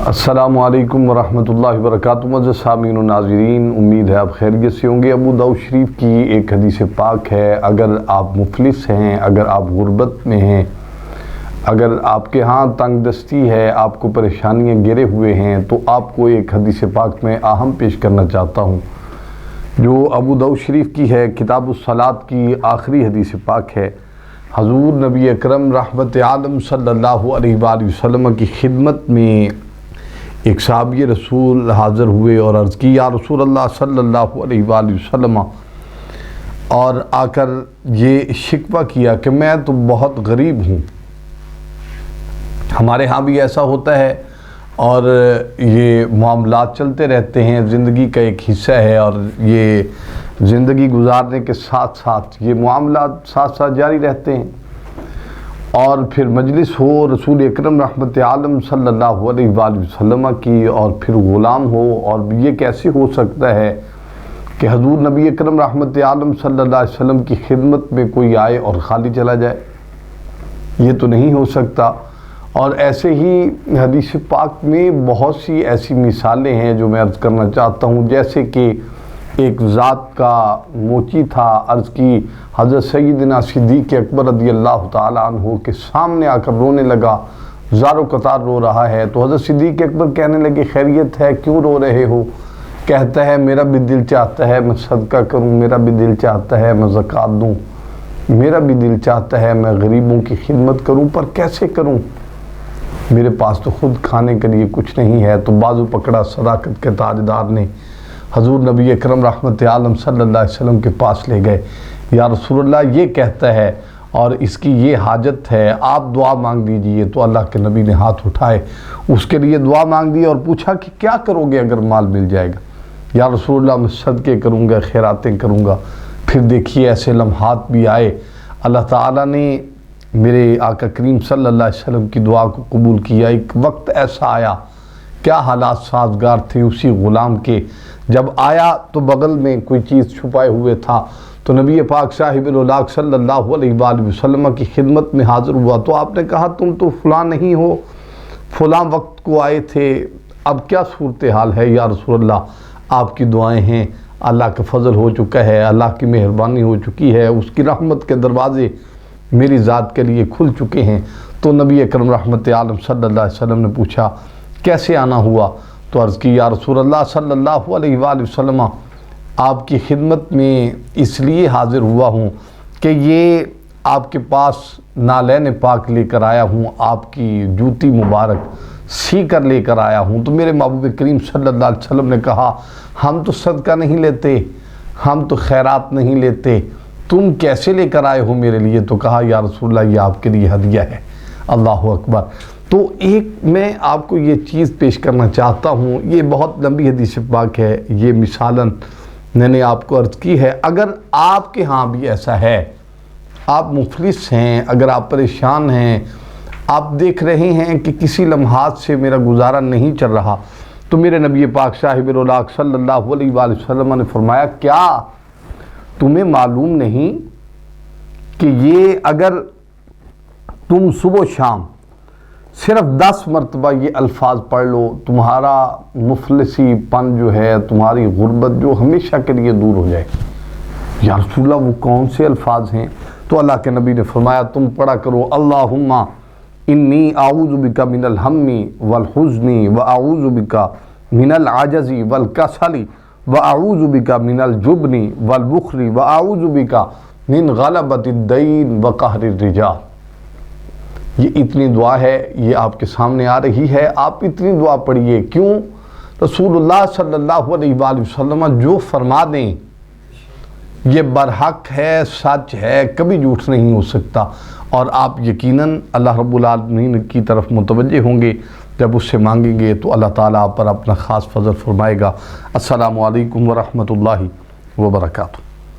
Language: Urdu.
السلام علیکم ورحمۃ اللہ وبرکاتہ۔ معزز سامعین و ناظرین، امید ہے آپ خیریت سے ہوں گے۔ ابو داؤد شریف کی ایک حدیث پاک ہے، اگر آپ مفلس ہیں، اگر آپ غربت میں ہیں، اگر آپ کے ہاں تنگ دستی ہے، آپ کو پریشانیاں گھیرے ہوئے ہیں، تو آپ کو ایک حدیث پاک میں اہم پیش کرنا چاہتا ہوں جو ابو داؤد شریف کی ہے، کتاب الصلاۃ کی آخری حدیث پاک ہے۔ حضور نبی اکرم رحمت عالم صلی اللہ علیہ وآلہ وسلم کی خدمت میں ایک صحابی رسول حاضر ہوئے اور عرض کی، یا رسول اللہ صلی اللہ علیہ وآلہ وسلم، اور آ کر یہ شکوہ کیا کہ میں تو بہت غریب ہوں۔ ہمارے ہاں بھی ایسا ہوتا ہے اور یہ معاملات چلتے رہتے ہیں، زندگی کا ایک حصہ ہے، اور یہ زندگی گزارنے کے ساتھ ساتھ یہ معاملات ساتھ ساتھ جاری رہتے ہیں۔ اور پھر مجلس ہو رسول اکرم رحمت عالم صلی اللہ علیہ وآلہ وسلم کی، اور پھر غلام ہو، اور یہ کیسے ہو سکتا ہے کہ حضور نبی اکرم رحمت عالم صلی اللہ علیہ وسلم کی خدمت میں کوئی آئے اور خالی چلا جائے؟ یہ تو نہیں ہو سکتا۔ اور ایسے ہی حدیث پاک میں بہت سی ایسی مثالیں ہیں جو میں عرض کرنا چاہتا ہوں، جیسے کہ ایک ذات کا موچی تھا، عرض کی حضرت سیدنا صدیق اکبر رضی اللہ تعالیٰ عنہ کے سامنے آ کر رونے لگا، زار و قطار رو رہا ہے۔ تو حضرت صدیق اکبر کہنے لگے، خیریت ہے، کیوں رو رہے ہو؟ کہتا ہے، میرا بھی دل چاہتا ہے میں صدقہ کروں، میرا بھی دل چاہتا ہے میں زکوٰۃ دوں، میرا بھی دل چاہتا ہے میں غریبوں کی خدمت کروں، پر کیسے کروں؟ میرے پاس تو خود کھانے کے لیے کچھ نہیں ہے۔ تو بازو پکڑا صداقت کے تاجدار نے، حضور نبی اکرم رحمت عالم صلی اللہ علیہ وسلم کے پاس لے گئے۔ یا رسول اللہ، یہ کہتا ہے اور اس کی یہ حاجت ہے، آپ دعا مانگ دیجئے۔ تو اللہ کے نبی نے ہاتھ اٹھائے، اس کے لیے دعا مانگ دی اور پوچھا کہ کیا کرو گے اگر مال مل جائے گا؟ یا رسول اللہ، میں صدقے کروں گا، خیراتیں کروں گا۔ پھر دیکھیے ایسے لمحات بھی آئے، اللہ تعالیٰ نے میرے آقا کریم صلی اللہ علیہ وسلم کی دعا کو قبول کیا۔ ایک وقت ایسا آیا، کیا حالات سازگار تھے اسی غلام کے، جب آیا تو بغل میں کوئی چیز چھپائے ہوئے تھا، تو نبی پاک صاحب الولاق صلی اللہ علیہ وآلہ وسلم کی خدمت میں حاضر ہوا۔ تو آپ نے کہا، تم تو فلاں نہیں ہو، فلاں وقت کو آئے تھے، اب کیا صورتحال ہے؟ یا رسول اللہ، آپ کی دعائیں ہیں، اللہ کا فضل ہو چکا ہے، اللہ کی مہربانی ہو چکی ہے، اس کی رحمت کے دروازے میری ذات کے لیے کھل چکے ہیں۔ تو نبی اکرم رحمت عالم صلی اللہ علیہ وسلم نے پوچھا، کیسے آنا ہوا؟ تو عرض کی، یا رسول اللہ صلی اللہ علیہ وآلہ وسلم، آپ کی خدمت میں اس لیے حاضر ہوا ہوں کہ یہ آپ کے پاس نالین پاک لے کر آیا ہوں، آپ کی جوتی مبارک سی کر لے کر آیا ہوں۔ تو میرے محبوب کریم صلی اللہ علیہ وسلم نے کہا، ہم تو صدقہ نہیں لیتے، ہم تو خیرات نہیں لیتے، تم کیسے لے کر آئے ہو میرے لیے؟ تو کہا، یا رسول اللہ، یہ آپ کے لیے ہدیہ ہے۔ اللہ اکبر۔ تو ایک میں آپ کو یہ چیز پیش کرنا چاہتا ہوں، یہ بہت لمبی حدیث پاک ہے، یہ مثالاً میں نے آپ کو عرض کی ہے۔ اگر آپ کے ہاں بھی ایسا ہے، آپ مفلس ہیں، اگر آپ پریشان ہیں، آپ دیکھ رہے ہیں کہ کسی لمحات سے میرا گزارا نہیں چل رہا، تو میرے نبی پاک صاحب الولاق صلی اللہ علیہ وآلہ وسلم نے فرمایا، کیا تمہیں معلوم نہیں کہ یہ اگر تم صبح و شام صرف 10 مرتبہ یہ الفاظ پڑھ لو، تمہارا مفلسی پن جو ہے، تمہاری غربت جو ہمیشہ کے لیے دور ہو جائے۔ یا رسول اللہ، وہ کون سے الفاظ ہیں؟ تو اللہ کے نبی نے فرمایا، تم پڑھا کرو، اللہم انی اعوذ بک من الہم والحزن واعوذ بک من العجز والکسل واعوذ بک من الجبن والبخل واعوذ بک من غلبۃ الدین وقہر الرجال۔ یہ اتنی دعا ہے، یہ آپ کے سامنے آ رہی ہے، آپ اتنی دعا پڑھیے۔ کیوں؟ رسول اللہ صلی اللہ علیہ وآلہ وسلم جو فرما دیں یہ برحق ہے، سچ ہے، کبھی جھوٹ نہیں ہو سکتا، اور آپ یقیناً اللہ رب العالمین کی طرف متوجہ ہوں گے۔ جب اس سے مانگیں گے تو اللہ تعالیٰ آپ پر اپنا خاص فضل فرمائے گا۔ السلام علیکم ورحمۃ اللہ وبرکاتہ۔